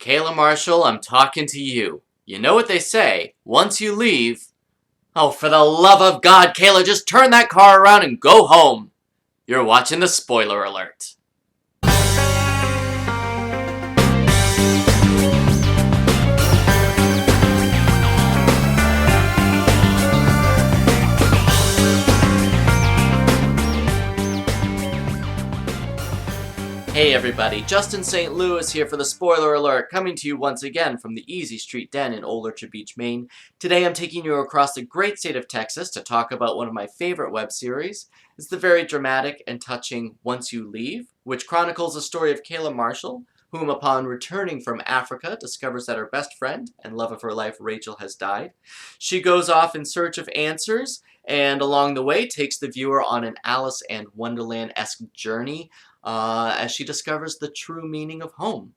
Kayla Marshall, I'm talking to you. You know what they say, once you leave... Oh, for the love of God, Kayla, just turn that car around and go home. You're watching the spoiler alert. Hey everybody, Justin St. Louis here for the spoiler alert, coming to you once again from the Easy Street Den in Old Orchard Beach, Maine. Today I'm taking you across the great state of Texas to talk about one of my favorite web series. It's the very dramatic and touching Once You Leave, which chronicles the story of Kayla Marshall, whom upon returning from Africa discovers that her best friend and love of her life, Rachel, has died. She goes off in search of answers, and along the way takes the viewer on an Alice in Wonderland-esque journey as she discovers the true meaning of home.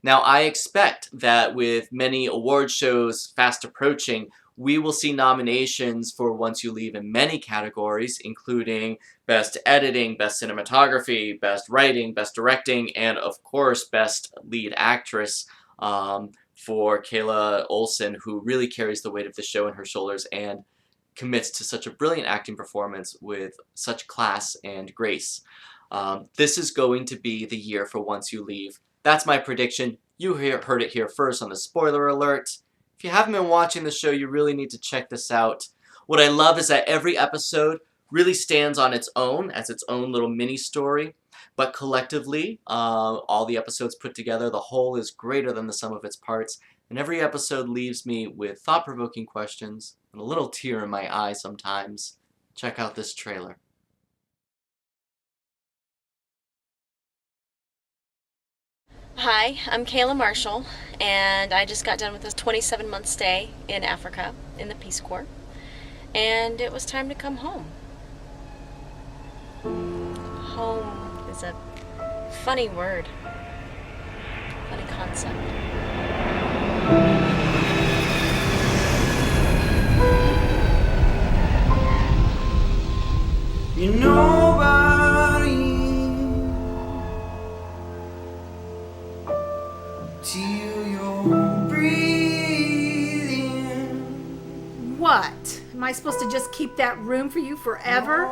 Now, I expect that with many award shows fast approaching, we will see nominations for Once You Leave in many categories, including Best Editing, Best Cinematography, Best Writing, Best Directing, and of course, Best Lead Actress for Kayla Olsen, who really carries the weight of the show on her shoulders and commits to such a brilliant acting performance with such class and grace. This is going to be the year for Once You Leave. That's my prediction. You heard it here first on the spoiler alert. If you haven't been watching the show, you really need to check this out. What I love is that every episode really stands on its own, as its own little mini story, but collectively, all the episodes put together, the whole is greater than the sum of its parts, and every episode leaves me with thought-provoking questions and a little tear in my eye sometimes. Check out this trailer. Hi, I'm Kayla Marshall, and I just got done with a 27-month stay in Africa in the Peace Corps, and it was time to come home. Home is a funny word, funny concept. You nobody till you're breathing. What? Am I supposed to just keep that room for you forever?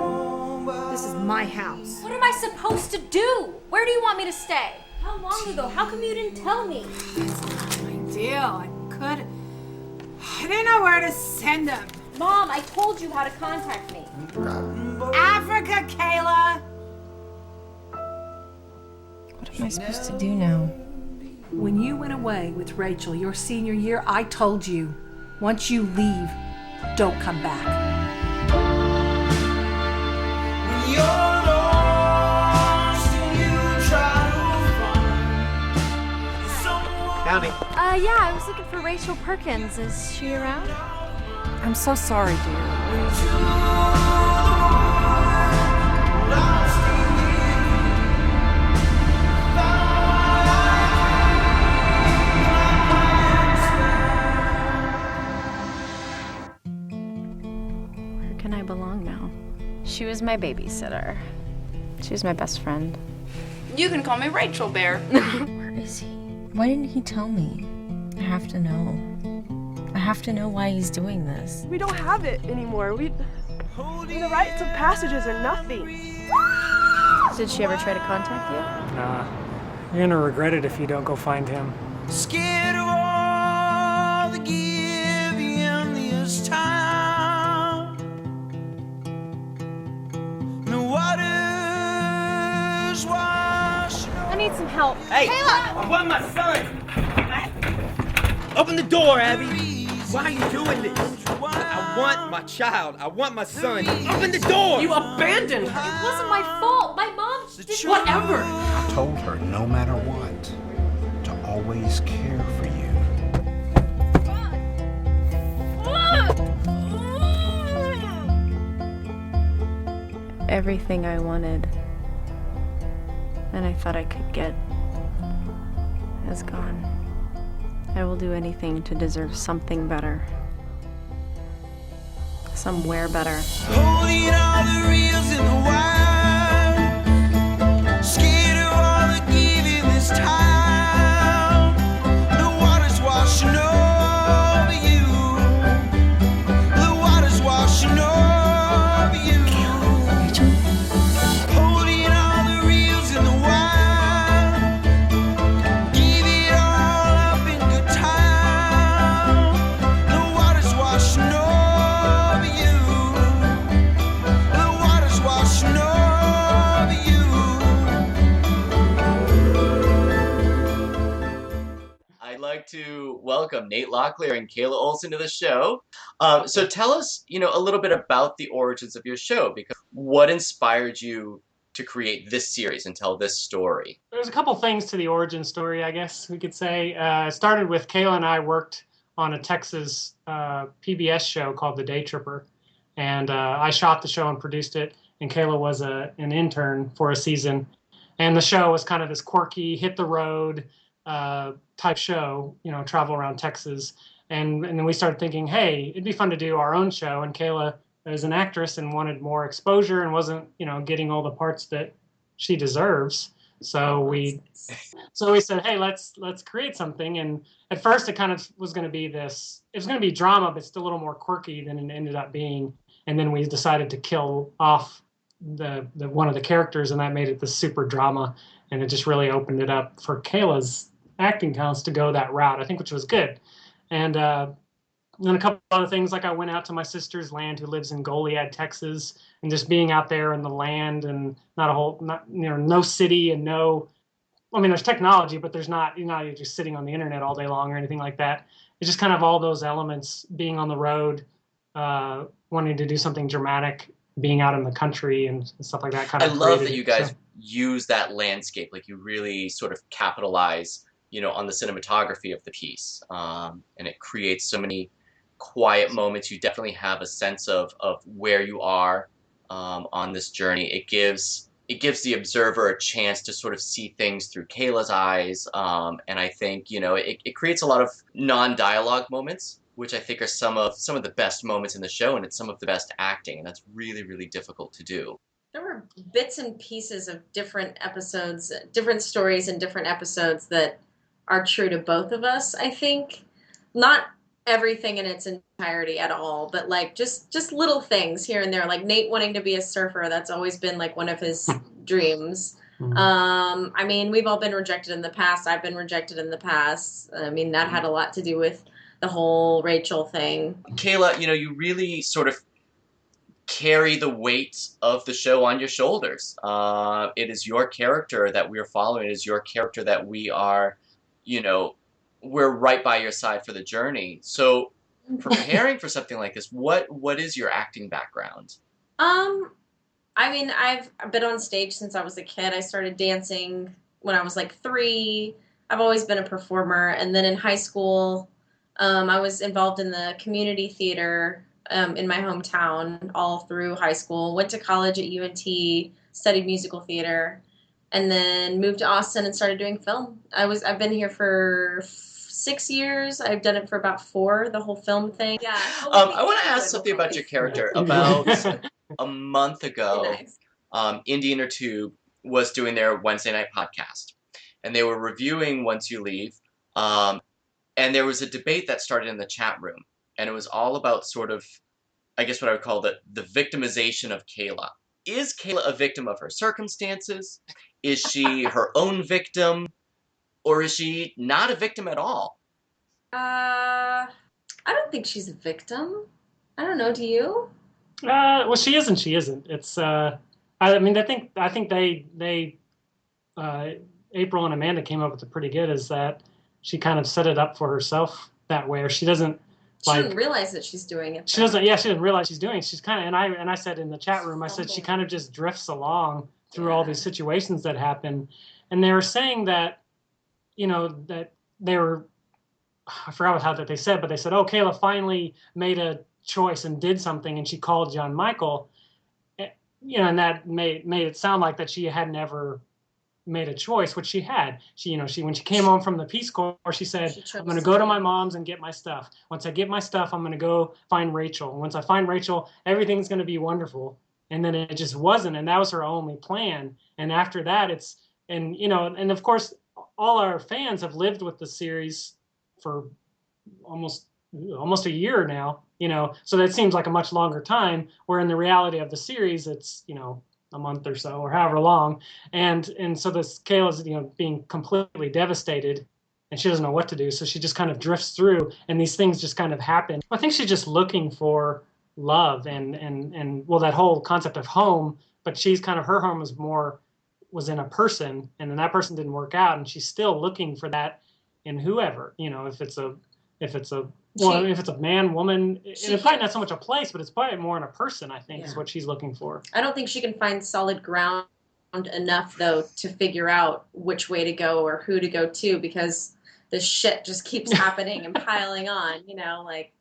This is my house. What am I supposed to do? Where do you want me to stay? How long ago? How come you didn't tell me? It's not my deal. I didn't know where to send them. Mom, I told you how to contact me. Africa, Kayla! What am I supposed to do now? When you went away with Rachel your senior year, I told you, once you leave, don't come back. When you're lost and you try to find someone. Howdy. Yeah, I was looking for Rachel Perkins. Is she around? I'm so sorry, dear. Where can I belong now? She was my babysitter. She was my best friend. You can call me Rachel Bear. Where is he? Why didn't he tell me? I have to know. I have to know why he's doing this. We don't have it anymore. The rites of passages are nothing. Did she ever try to contact you? Nah, you're gonna regret it if you don't go find him. Scared of all the giving this time. The waters wash. I need some help. Hey, Kayla! I want my son! Open the door, Abby! Why are you doing this? I want my child. I want my son. Open the door! You abandoned her. It wasn't my fault. My mom did Whatever. I told her no matter what, to always care for you. Everything I wanted and I thought I could get is gone. I will do anything to deserve something better. Somewhere better. Holding all the reels in the wire. Scared of all the giving this time. The like to welcome Nate Locklear and Kayla Olson to the show. So tell us, a little bit about the origins of your show, because what inspired you to create this series and tell this story? There's a couple things to the origin story, I guess we could say. It started with Kayla and I worked on a Texas PBS show called The Day Tripper. And I shot the show and produced it, and Kayla was an intern for a season. And the show was kind of this quirky, hit the road type show, travel around Texas. And then we started thinking, hey, it'd be fun to do our own show. And Kayla is an actress and wanted more exposure and wasn't, getting all the parts that she deserves. So we said, hey, let's create something. And at first it kind of was going to be drama, but still a little more quirky than it ended up being. And then we decided to kill off the one of the characters, and that made it this super drama. And it just really opened it up for Kayla's acting talents to go that route, I think, which was good. And then a couple other things, like I went out to my sister's land who lives in Goliad, Texas, and just being out there in the land and no city and there's technology, but there's not, you're just sitting on the internet all day long or anything like that. It's just kind of all those elements, being on the road, wanting to do something dramatic, being out in the country and stuff like that. I love that you guys use that landscape, like you really sort of capitalize, on the cinematography of the piece, and it creates so many quiet moments. You definitely have a sense of where you are on this journey. It gives the observer a chance to sort of see things through Kayla's eyes, and I think it creates a lot of non-dialogue moments, which I think are some of the best moments in the show, and it's some of the best acting, and that's really, really difficult to do. There were bits and pieces of different episodes, different stories and different episodes that are true to both of us, I think. Not everything in its entirety at all, but like just little things here and there, like Nate wanting to be a surfer. That's always been like one of his dreams. We've all been rejected in the past. I've been rejected in the past. That had a lot to do with the whole Rachel thing. Kayla, you really sort of carry the weight of the show on your shoulders. It is your character that we are following. It is your character that we are, we're right by your side for the journey. So preparing for something like this, what is your acting background? I've been on stage since I was a kid. I started dancing when I was like 3. I've always been a performer. And then in high school, I was involved in the community theater in my hometown all through high school. Went to college at UNT, studied musical theater, and then moved to Austin and started doing film. I've been here for 6 years. I've done it for about 4, the whole film thing. Yeah. I want to ask something about your character. About a month ago, Indie Inner Tube was doing their Wednesday night podcast, and they were reviewing Once You Leave, and there was a debate that started in the chat room, and it was all about sort of, I guess what I would call the victimization of Kayla. Is Kayla a victim of her circumstances? Is she her own victim? Or is she not a victim at all? I don't think she's a victim. I don't know, do you? Well, she is and she isn't. It's I think they April and Amanda came up with it pretty good, is that she kind of set it up for herself that way, or she doesn't realize that she's doing it. She didn't realize she's doing it. She's kind of, and I said in the chat room, I said she kind of just drifts along through all these situations that happen. And they were saying that, that they were, I forgot how that they said, but they said, oh, Kayla finally made a choice and did something, and she called John Michael, and that made it sound like that she had never made a choice, which she had. She when she came home from the Peace Corps, she said, I'm going to go to my mom's and get my stuff. Once I get my stuff, I'm going to go find Rachel. Once I find Rachel, everything's going to be wonderful. And then it just wasn't, and that was her only plan. And after that, and of course, all our fans have lived with the series for almost a year now, so that seems like a much longer time, where in the reality of the series, it's, a month or so, or however long. And so this Kayla's, being completely devastated, and she doesn't know what to do. So she just kind of drifts through, and these things just kind of happen. I think she's just looking for love and that whole concept of home, but she's kind of, her home was in a person, and then that person didn't work out, and she's still looking for that in whoever, you know, if it's a if it's a man, woman, it's probably not so much a place, but it's probably more in a person, I think, is what she's looking for. I don't think she can find solid ground enough, though, to figure out which way to go or who to go to, because this shit just keeps happening and piling on, you know, like.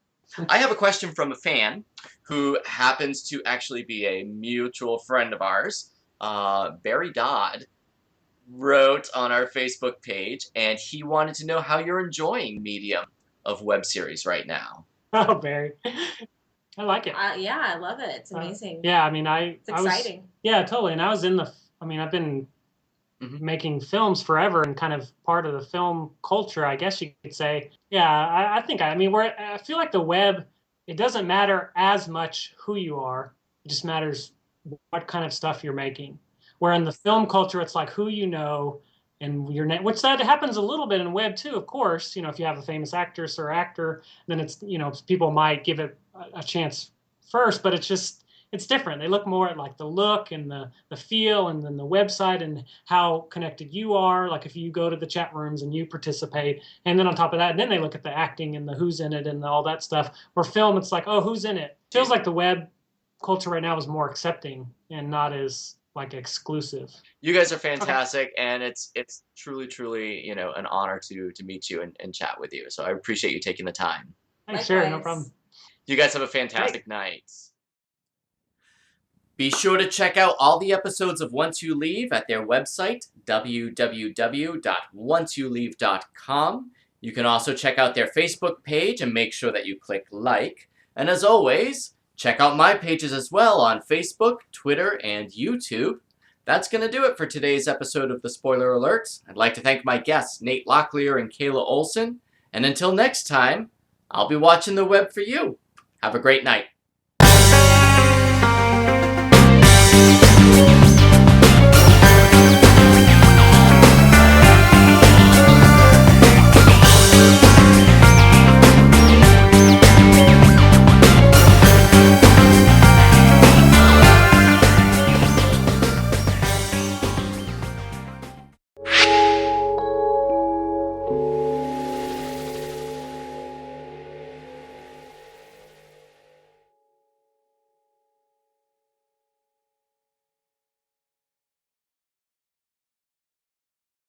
I have a question from a fan who happens to actually be a mutual friend of ours. Barry Dodd wrote on our Facebook page, and he wanted to know how you're enjoying medium of web series right now. Oh, Barry. I like it. Yeah, I love it. It's amazing. Yeah, I mean, it's exciting. Yeah, totally. And I was I've been making films forever and kind of part of the film culture, I guess you could say. Yeah, I feel like the web, it doesn't matter as much who you are. It just matters what kind of stuff you're making. Where in the film culture, it's like who you know and your name, which that happens a little bit in web too, of course. You know, if you have a famous actress or actor, then it's, you know, people might give it a chance first, but it's different. They look more at like the look and the feel, and then the website and how connected you are. Like if you go to the chat rooms and you participate, and then on top of that, then they look at the acting and the who's in it and all that stuff. Where film, it's like, oh, who's in it? Feels like the web culture right now is more accepting and not as like exclusive. You guys are fantastic, and it's truly, you know, an honor to meet you and chat with you. So I appreciate you taking the time. Thanks, sure, no problem. You guys have a fantastic night. Be sure to check out all the episodes of Once You Leave at their website, www.onceyouleave.com. You can also check out their Facebook page and make sure that you click like. And as always, check out my pages as well on Facebook, Twitter, and YouTube. That's going to do it for today's episode of The Spoiler Alerts. I'd like to thank my guests, Nate Locklear and Kayla Olson. And until next time, I'll be watching the web for you. Have a great night.